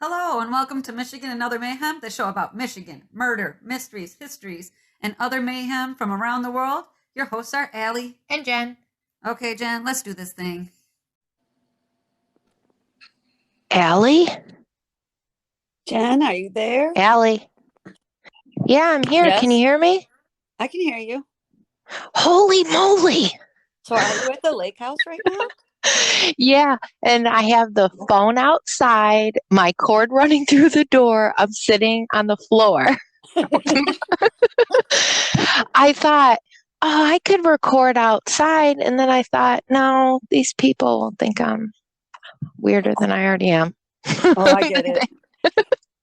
Hello, and welcome to Michigan and Other Mayhem, the show about Michigan, murder, mysteries, histories, and other mayhem from around the world. Your hosts are Allie and Jen. Okay, Jen, let's do this thing. Allie? Jen, are you there? Allie? Yeah, I'm here. Yes. Can you hear me? I can hear you. Holy moly. So are you at the lake house right now? Yeah, and I have the phone outside, my cord running through the door. I'm sitting on the floor. I thought, oh, I could record outside. And then I thought, no, these people will think I'm weirder than I already am. Oh, I get it.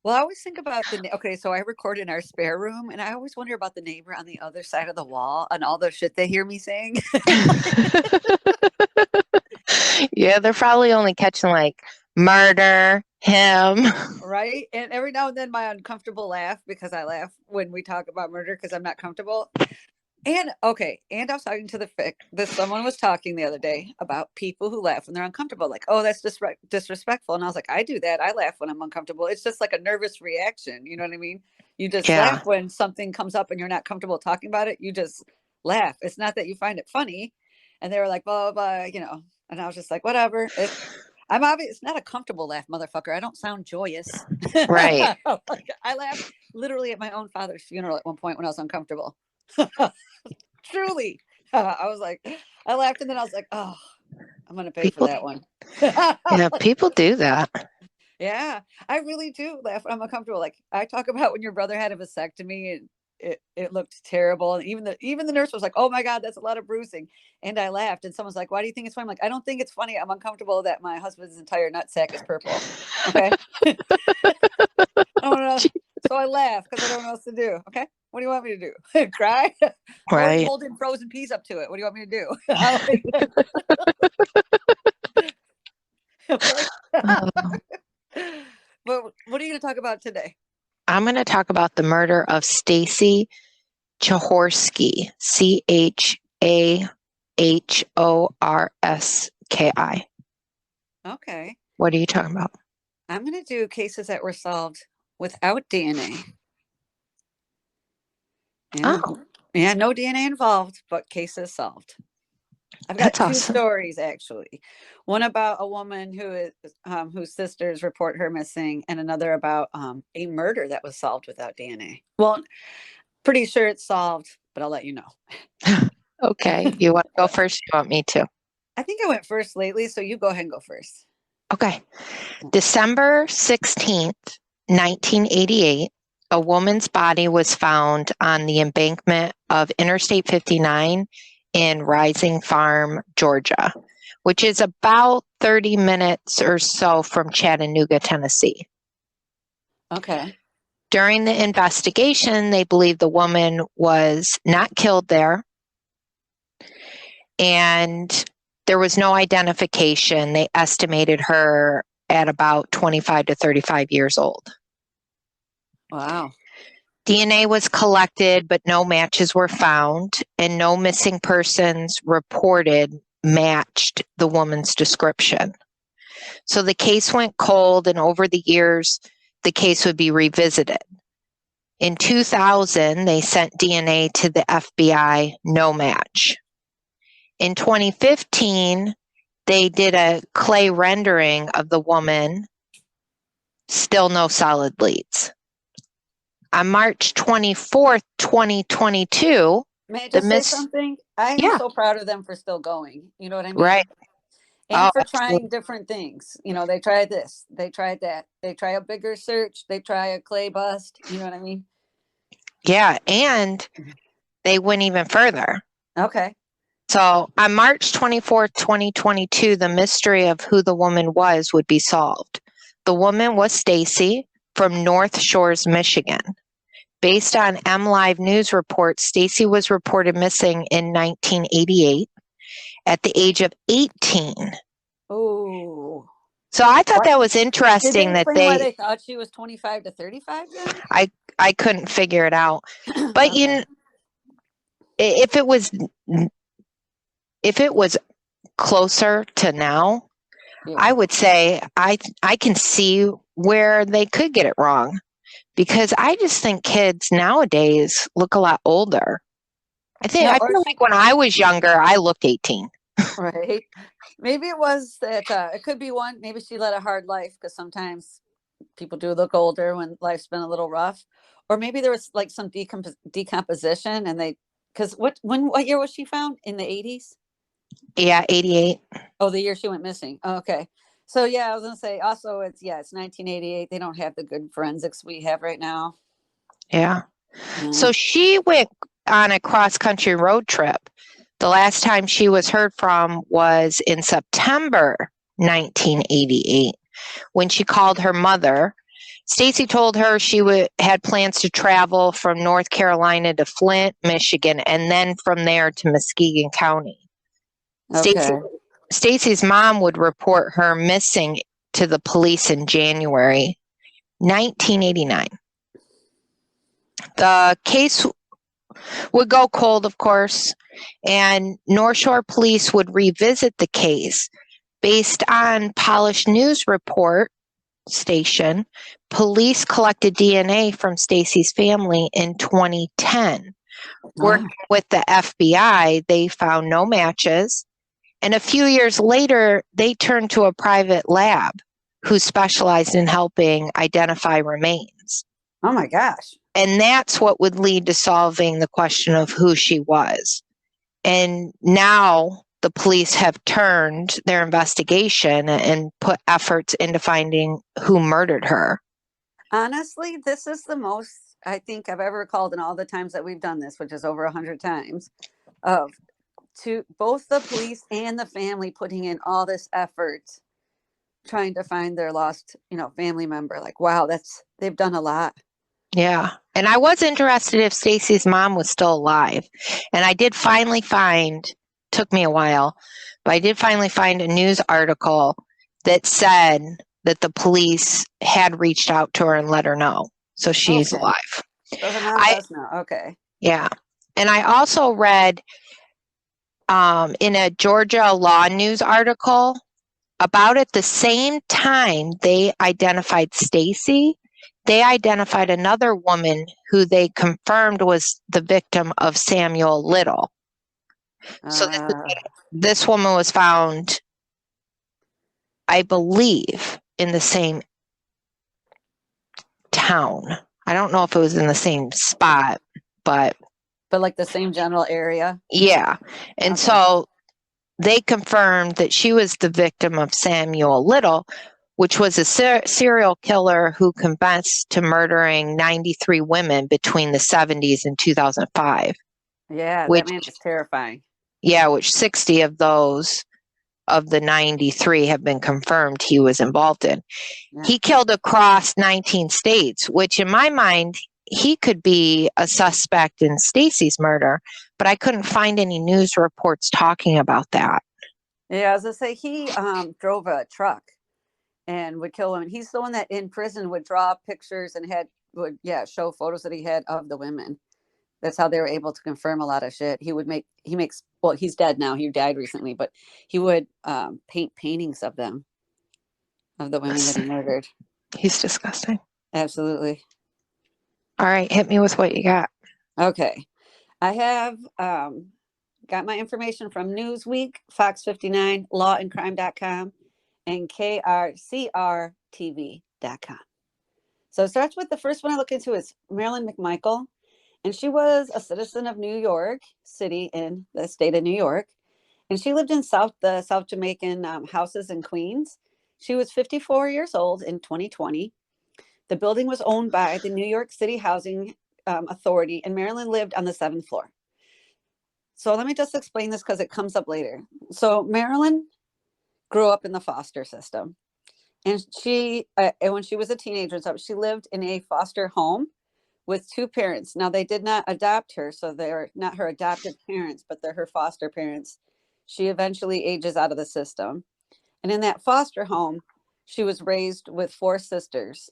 Well, I always think about so I record in our spare room, and I always wonder about the neighbor on the other side of the wall and all the shit they hear me saying. Yeah, they're probably only catching like murder, him. Right? And every now and then my uncomfortable laugh, because I laugh when we talk about murder because I'm not comfortable. And I was talking to someone was talking the other day about people who laugh when they're uncomfortable, like, oh, that's disrespectful. And I was like, I do that. I laugh when I'm uncomfortable. It's just like a nervous reaction. You know what I mean? You just laugh when something comes up and you're not comfortable talking about it. You just laugh. It's not that you find it funny. And they were like, blah, blah, blah, and I was just like, whatever. It's not a comfortable laugh, motherfucker. I don't sound joyous. Right. I laughed literally at my own father's funeral at one point when I was uncomfortable. Truly. I was like, I laughed and then I was like, oh, I'm going to pay for that one. Yeah, people do that. Yeah, I really do laugh when I'm uncomfortable. Like I talk about when your brother had a vasectomy and it looked terrible. And even the nurse was like, oh my God, that's a lot of bruising. And I laughed and someone's like, why do you think it's funny? I'm like, I don't think it's funny. I'm uncomfortable that my husband's entire nutsack is purple. Okay. I don't know. So I laugh because I don't know what else to do. Okay. What do you want me to do? Cry? Right. Or holding frozen peas up to it. What do you want me to do? But what are you going to talk about today? I'm going to talk about the murder of Stacy Chahorski, Chahorski. Okay. What are you talking about? I'm going to do cases that were solved without DNA. Yeah. Oh. Yeah, no DNA involved, but cases solved. I've got two stories, actually. One about a woman who is whose sisters report her missing, and another about a murder that was solved without DNA. Well, pretty sure it's solved, but I'll let you know. Okay. You want to go first? You want me to? I think I went first lately, so you go ahead and go first. Okay. December 16th, 1988, a woman's body was found on the embankment of Interstate 59 in Rising Farm, Georgia, which is about 30 minutes or so from Chattanooga, Tennessee. Okay. During the investigation, they believe the woman was not killed there, and there was no identification. They estimated her at about 25 to 35 years old. Wow. DNA was collected, but no matches were found, and no missing persons reported matched the woman's description. So the case went cold, and over the years, the case would be revisited. In 2000, they sent DNA to the FBI, no match. In 2015, they did a clay rendering of the woman, still no solid leads. On March 24th, 2022, may I just say something? I am so proud of them for still going. You know what I mean? Right. And for trying different things. They tried this, they tried that, they try a bigger search, they try a clay bust. You know what I mean? Yeah, and they went even further. Okay. So on March 24th, 2022, the mystery of who the woman was would be solved. The woman was Stacy from North Shores, Michigan. Based on MLive News reports, Stacy was reported missing in 1988 at the age of 18. Oh. So I thought that was interesting. Did they why they thought she was 25 to 35 then? I couldn't figure it out. But okay. If it was closer to now, yeah. I would say I can see where they could get it wrong, because I just think kids nowadays look a lot older. I feel like when I was younger, I looked 18. Right. Maybe it was that it could be one. Maybe she led a hard life, because sometimes people do look older when life's been a little rough. Or maybe there was like some decomposition, and because what year was she found? In the 80s? Yeah, 88. Oh, the year she went missing. Oh, okay. So yeah, I was gonna say also it's 1988. They don't have the good forensics we have right now. Yeah. Yeah. So she went on a cross-country road trip. The last time she was heard from was in September 1988, when she called her mother. Stacy told her she had plans to travel from North Carolina to Flint, Michigan, and then from there to Muskegon County. Okay. Stacy's mom would report her missing to the police in January 1989. The case would go cold, of course, and North Shore police would revisit the case. Based on polished news report station, police collected DNA from Stacy's family in 2010. Working with the FBI, they found no matches. And a few years later, they turned to a private lab who specialized in helping identify remains. Oh my gosh. And that's what would lead to solving the question of who she was. And now the police have turned their investigation and put efforts into finding who murdered her. Honestly, this is the most I think I've ever called in all the times that we've done this, which is over 100 times, of to both the police and the family putting in all this effort trying to find their lost, family member. Like, wow, they've done a lot. Yeah. And I was interested if Stacy's mom was still alive. And I did finally took me a while, but I did finally find a news article that said that the police had reached out to her and let her know. So she's alive. So her mom does know. Okay. Yeah. And I also read in a Georgia Law News article, about at the same time they identified Stacy, they identified another woman who they confirmed was the victim of Samuel Little. So this woman was found, I believe, in the same town. I don't know if it was in the same spot, but like the same general area. Yeah. And so they confirmed that she was the victim of Samuel Little, which was a serial killer who confessed to murdering 93 women between the 70s and 2005. Yeah, that man is terrifying. Yeah, which 60 of those of the 93 have been confirmed he was involved in. Yeah. He killed across 19 states, which in my mind, he could be a suspect in Stacy's murder, but I couldn't find any news reports talking about that. Yeah, as I say, he drove a truck and would kill women. He's the one that in prison would draw pictures and would show photos that he had of the women. That's how they were able to confirm a lot of shit. He's dead now. He died recently, but he would paint paintings of them, of the women that he murdered. He's disgusting. Absolutely. All right, hit me with what you got. Okay. I have got my information from Newsweek, Fox 59, lawandcrime.com, and krcrtv.com. So it starts with the first one I look into is Marilyn McMichael. And she was a citizen of New York City in the state of New York. And she lived in the South Jamaican houses in Queens. She was 54 years old in 2020. The building was owned by the New York City Housing Authority, and Marilyn lived on the 7th floor. So let me just explain this because it comes up later. So Marilyn grew up in the foster system. And when she was a teenager, she lived in a foster home with two parents. Now, they did not adopt her, so they're not her adoptive parents, but they're her foster parents. She eventually ages out of the system. And in that foster home, she was raised with 4 sisters,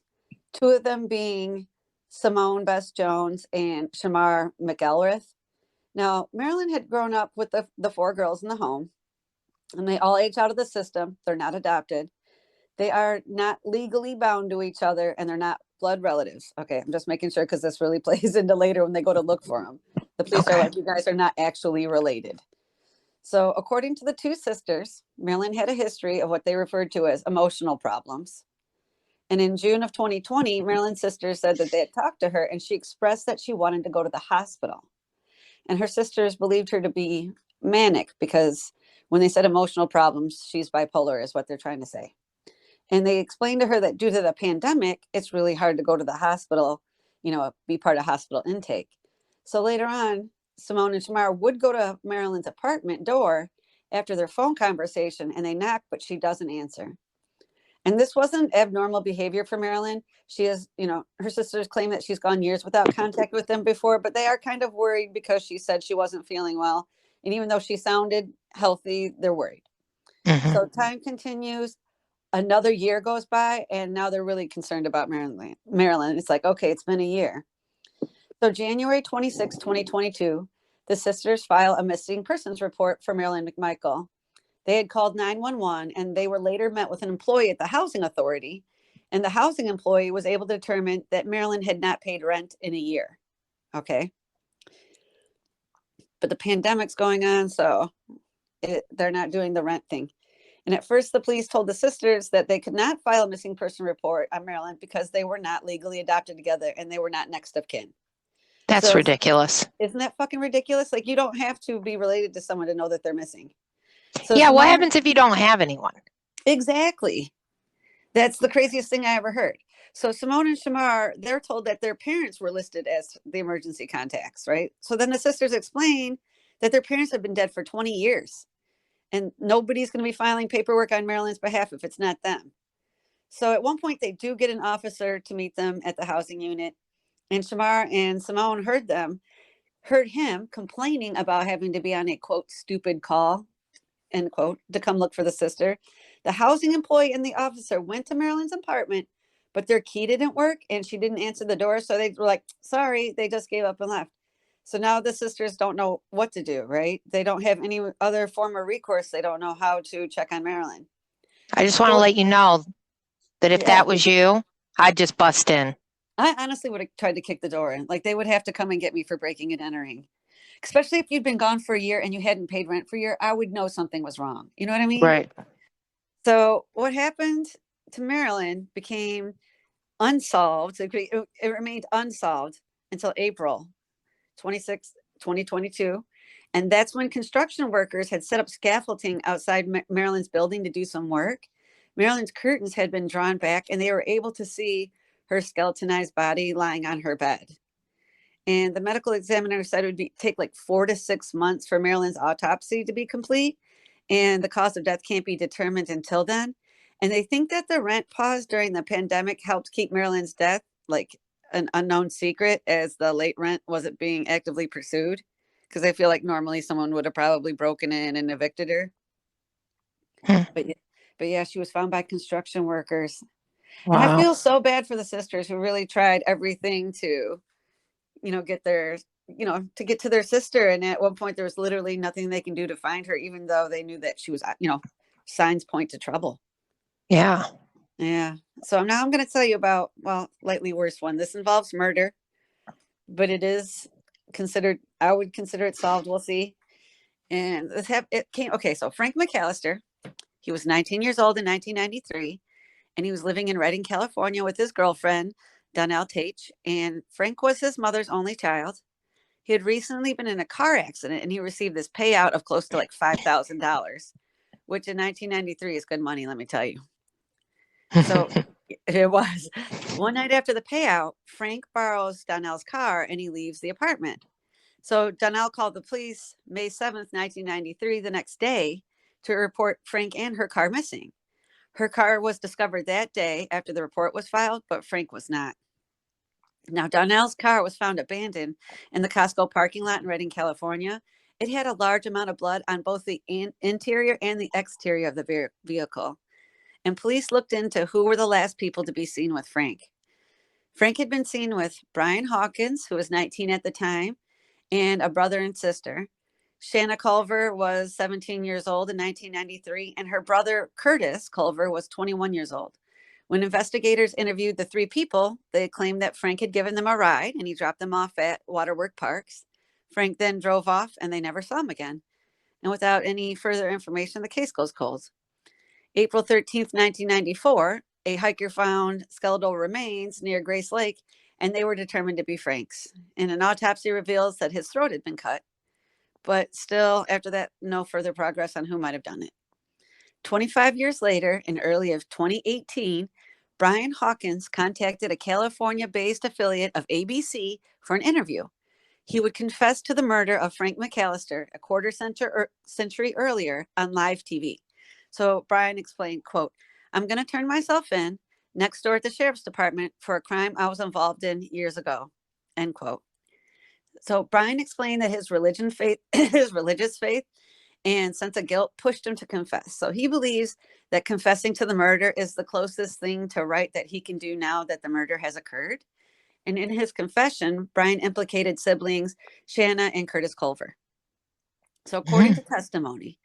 2 of them being Simone Bess Jones and Shamar McElrath. Now, Marilyn had grown up with the 4 girls in the home, and they all age out of the system. They're not adopted. They are not legally bound to each other, and they're not blood relatives. Okay, I'm just making sure because this really plays into later when they go to look for them. The police are Okay. like, you guys are not actually related. So, according to the two sisters, Marilyn had a history of what they referred to as emotional problems. And in June of 2020, Marilyn's sisters said that they had talked to her and she expressed that she wanted to go to the hospital. And her sisters believed her to be manic because when they said emotional problems, she's bipolar, is what they're trying to say. And they explained to her that due to the pandemic, it's really hard to go to the hospital, be part of hospital intake. So later on, Simone and Shamar would go to Marilyn's apartment door after their phone conversation and they knock, but she doesn't answer. And this wasn't abnormal behavior for Marilyn. She is, her sisters claim that she's gone years without contact with them before, but they are kind of worried because she said she wasn't feeling well. And even though she sounded healthy, they're worried. Mhm. So time continues. Another year goes by, and now they're really concerned about Marilyn. It's like, okay, it's been a year. So January 26, 2022, the sisters file a missing persons report for Marilyn McMichael. They had called 911 and they were later met with an employee at the housing authority. And the housing employee was able to determine that Marilyn had not paid rent in a year. Okay. But the pandemic's going on, so they're not doing the rent thing. And at first, the police told the sisters that they could not file a missing person report on Marilyn because they were not legally adopted together and they were not next of kin. That's So, ridiculous. Isn't that fucking ridiculous? Like, you don't have to be related to someone to know that they're missing. So Yeah, what Simone, happens if you don't have anyone? exactly. That's the craziest thing I ever heard. So Simone and Shamar, they're told that their parents were listed as the emergency contacts, right? So then the sisters explain that their parents have been dead for 20 years and nobody's going to be filing paperwork on Marilyn's behalf if it's not them. So at one point, they do get an officer to meet them at the housing unit. And Shamar and Simone heard him complaining about having to be on a quote, stupid call, end quote, to come look for the sister. The housing employee and the officer went to Marilyn's apartment, but their key didn't work and she didn't answer the door. So they were like, sorry, they just gave up and left. So now the sisters don't know what to do, right? They don't have any other form of recourse. They don't know how to check on Marilyn. I just want to So, let you know that if yeah, that was you, I'd just bust in. I honestly would have tried to kick the door in. Like they would have to come and get me for breaking and entering. Especially if you'd been gone for a year and you hadn't paid rent for a year, I would know something was wrong. You know what I mean? Right. So what happened to Marilyn became unsolved. It remained unsolved until April 26, 2022. And that's when construction workers had set up scaffolding outside Marilyn's building to do some work. Marilyn's curtains had been drawn back and they were able to see her skeletonized body lying on her bed. And the medical examiner said it would take like 4 to 6 months for Marilyn's autopsy to be complete. And the cause of death can't be determined until then. And they think that the rent pause during the pandemic helped keep Marilyn's death like an unknown secret, as the late rent wasn't being actively pursued. Because I feel like normally someone would have probably broken in and evicted her. Hmm. But yeah, she was found by construction workers. And I Wow. feel so bad for the sisters who really tried everything to, get to get to their sister. And at one point, there was literally nothing they can do to find her, even though they knew that she was, signs point to trouble. Yeah. Yeah. So now I'm going to tell you about, lightly worse one. This involves murder, but it is I would consider it solved. We'll see. And so Frank McAllister, he was 19 years old in 1993, and he was living in Redding, California with his girlfriend, Donnell Tate. And Frank was his mother's only child. He had recently been in a car accident and he received this payout of close to like $5,000, which in 1993 is good money, let me tell you. So it was. One night after the payout, Frank borrows Donnell's car and he leaves the apartment. So Donnell called the police May 7th, 1993, the next day, to report Frank and her car missing. Her car was discovered that day after the report was filed, but Frank was not. Now, Donnell's car was found abandoned in the Costco parking lot in Redding, California. It had a large amount of blood on both the interior and the exterior of the vehicle. And police looked into who were the last people to be seen with Frank. Frank had been seen with Brian Hawkins, who was 19 at the time, and a brother and sister. Shanna Culver was 17 years old in 1993, and her brother Curtis Culver was 21 years old. When investigators interviewed the three people, they claimed that Frank had given them a ride and he dropped them off at Waterwork Parks. Frank then drove off and they never saw him again. And without any further information, the case goes cold. April 13th, 1994, a hiker found skeletal remains near Grace Lake, and they were determined to be Frank's. And an autopsy reveals that his throat had been cut. But still, after that, no further progress on who might have done it. 25 years later, in early of 2018, Brian Hawkins contacted a California-based affiliate of ABC for an interview. He would confess to the murder of Frank McAllister a quarter century earlier on live TV. So Brian explained, quote, "I'm going to turn myself in next door at the sheriff's department for a crime I was involved in years ago," end quote. So Brian explained that his religious faith and sense of guilt pushed him to confess. So he believes that confessing to the murder is the closest thing to right that he can do now that the murder has occurred. And in his confession, Brian implicated siblings Shanna and Curtis Culver. So according to testimony,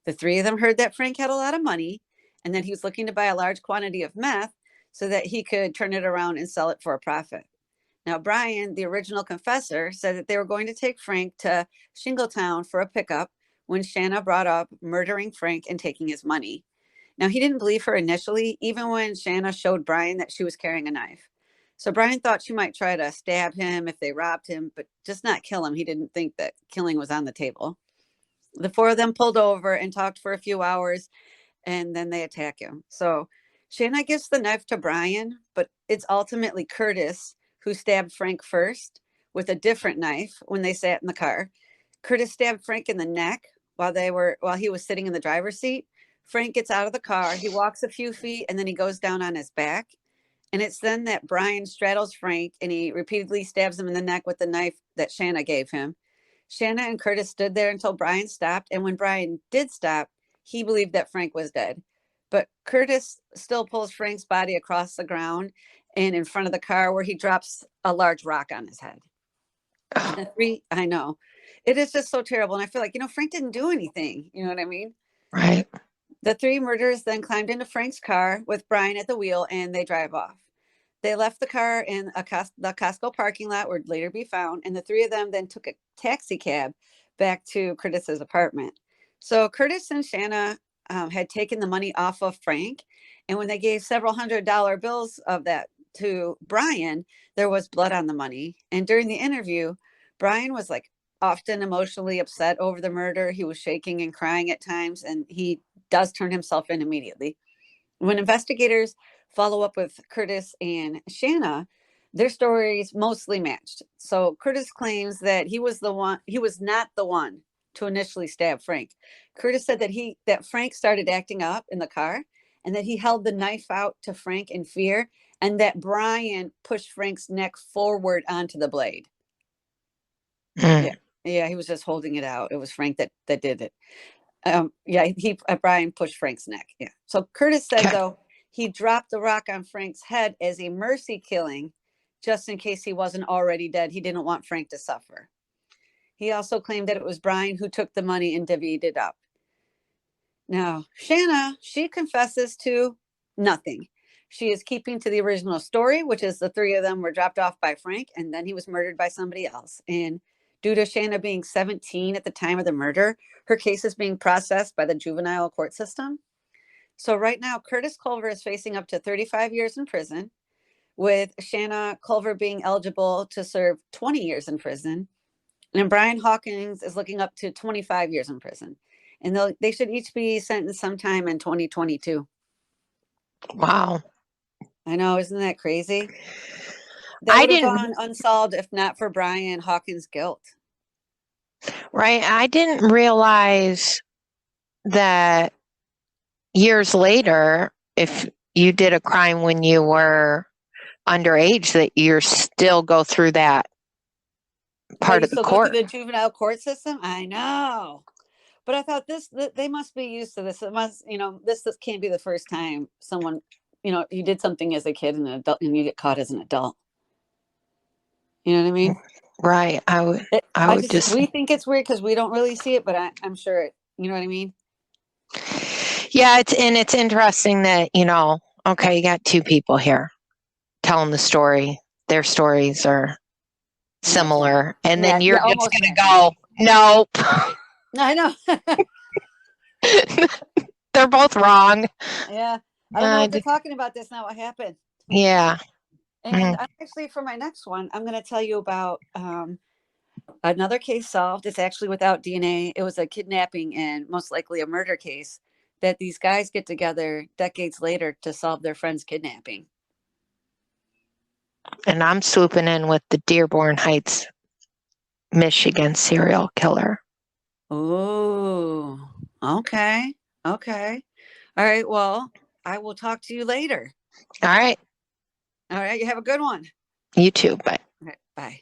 the three of them heard that Frank had a lot of money and that he was looking to buy a large quantity of meth so that he could turn it around and sell it for a profit. Now, Brian, the original confessor, said that they were going to take Frank to Shingletown for a pickup when Shanna brought up murdering Frank and taking his money. Now, he didn't believe her initially, even when Shanna showed Brian that she was carrying a knife. So Brian thought she might try to stab him if they robbed him, but just not kill him. He didn't think that killing was on the table. The four of them pulled over and talked for a few hours, and then they attack him. So Shanna gives the knife to Brian, but it's ultimately Curtis who stabbed Frank first with a different knife when they sat in the car. Curtis stabbed Frank in the neck while he was sitting in the driver's seat. Frank gets out of the car, he walks a few feet, and then he goes down on his back. And it's then that Brian straddles Frank and he repeatedly stabs him in the neck with the knife that Shanna gave him. Shanna and Curtis stood there until Brian stopped. And when Brian did stop, he believed that Frank was dead. But Curtis still pulls Frank's body across the ground and in front of the car where he drops a large rock on his head. The three, I know. It is just so terrible. And I feel like, Frank didn't do anything. You know what I mean? Right. The three murderers then climbed into Frank's car with Brian at the wheel and they drive off. They left the car in the Costco parking lot where it would later be found. And the three of them then took a taxi cab back to Curtis's apartment. So Curtis and Shanna had taken the money off of Frank. And when they gave several $100 bills of that to Brian, there was blood on the money. And during the interview, Brian was often emotionally upset over the murder. He was shaking and crying at times, and he does turn himself in immediately. When investigators follow up with Curtis and Shanna, their stories mostly matched. So Curtis claims that he was not the one to initially stab Frank. Curtis said that Frank started acting up in the car and that he held the knife out to Frank in fear and that Brian pushed Frank's neck forward onto the blade. Yeah, he was just holding it out. It was Frank that did it. Brian pushed Frank's neck. Yeah. So Curtis said, though, he dropped the rock on Frank's head as a mercy killing, just in case he wasn't already dead. He didn't want Frank to suffer. He also claimed that it was Brian who took the money and divvied it up. Now, Shanna, she confesses to nothing. She is keeping to the original story, which is the three of them were dropped off by Frank, and then he was murdered by somebody else. And due to Shanna being 17 at the time of the murder, her case is being processed by the juvenile court system. So right now, Curtis Culver is facing up to 35 years in prison, with Shanna Culver being eligible to serve 20 years in prison. And Brian Hawkins is looking up to 25 years in prison. And they should each be sentenced sometime in 2022. Wow. I know, isn't that crazy? That would have gone unsolved if not for Brian Hawkins' guilt. Right. I didn't realize that years later, if you did a crime when you were underage, that you still go through that part of the court. Go through the juvenile court system. I know. But I thought they must be used to this. It must, this can't be the first time someone, you did something as a kid and an adult and you get caught as an adult. You know what I mean? Right. I would just. We think it's weird because we don't really see it, but I'm sure you know what I mean? Yeah, it's interesting that, okay, you got two people here telling the story. Their stories are similar. And then you're just almost going to go, nope. I know. They're both wrong. Yeah. I don't know what they're talking about. That's not what happened. Yeah. And actually, for my next one, I'm going to tell you about another case solved. It's actually without DNA. It was a kidnapping and most likely a murder case that these guys get together decades later to solve their friend's kidnapping. And I'm swooping in with the Dearborn Heights, Michigan serial killer. Oh, okay. Okay. All right. Well, I will talk to you later. All right. All right. You have a good one. You too. Bye. All right, bye.